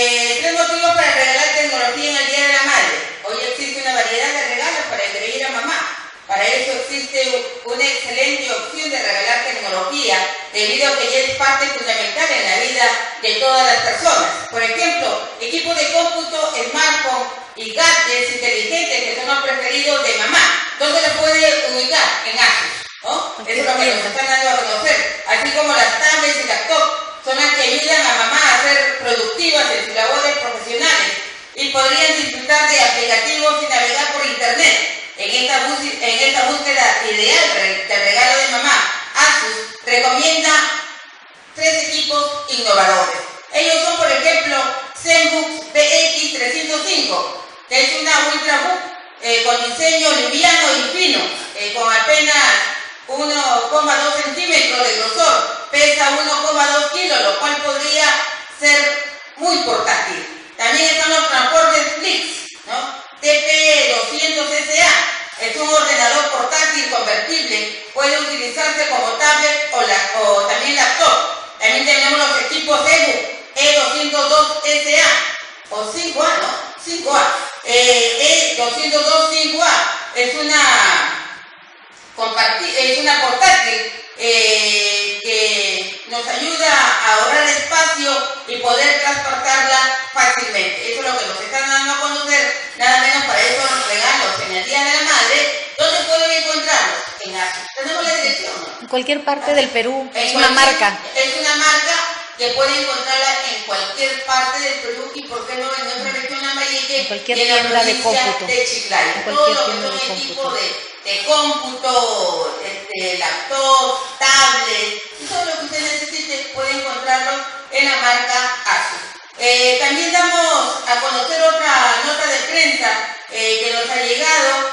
Tres motivos para regalar tecnología en el Día de la Madre. Hoy existe una variedad de regalos para engreír a mamá. Para eso existe una excelente opción de regalar tecnología, debido a que ya es parte fundamental en la vida de todas las personas. Por ejemplo, equipos de cómputo, smartphone y gadgets inteligentes que son los preferidos de mamá. ¿Dónde los puede ubicar? En Asus, ¿no? Eso es lo que nos están dando a conocer. Así como las tablets y laptops son las que ayudan a mamá a ser productivas en sus labores profesionales y podrían disfrutar de aplicativos y navegar por internet. En esta búsqueda ideal del regalo de mamá, Asus recomienda tres equipos innovadores. Ellos son, por ejemplo, ZenBook BX305, que es una ultrabook con diseño liviano y fino, con apenas 1,2 centímetros de grosor, pesa 1,2 kilos, lo cual podría ser muy portátil. También están los transportes Flix, ¿no? TP200SA, es un ordenador portátil convertible, puede utilizarse como tablet o también laptop. También tenemos los equipos EBOOK E202SA o 5A, ¿no? 5A. E202 5A es una portátil que nos ayuda a ahorrar espacio y poder transportarla fácilmente. Eso es lo que nos están dando a conocer, nada menos para esos regalos en el Día de la Madre. ¿Dónde pueden encontrarlos? En Asus. Tenemos la dirección, ¿no? En cualquier parte del Perú, es una marca. Es una marca que puede encontrarla en cualquier parte del Perú y, ¿por qué no, en nuestra región Lambayeque? En cualquier y en la tienda de provincia cómputo. de Chiclayo. Todo lo que son equipos de cómputo, laptop, tablet, todo lo que usted necesite puede encontrarlo en la marca Asus. También damos a conocer otra nota de prensa que nos ha llegado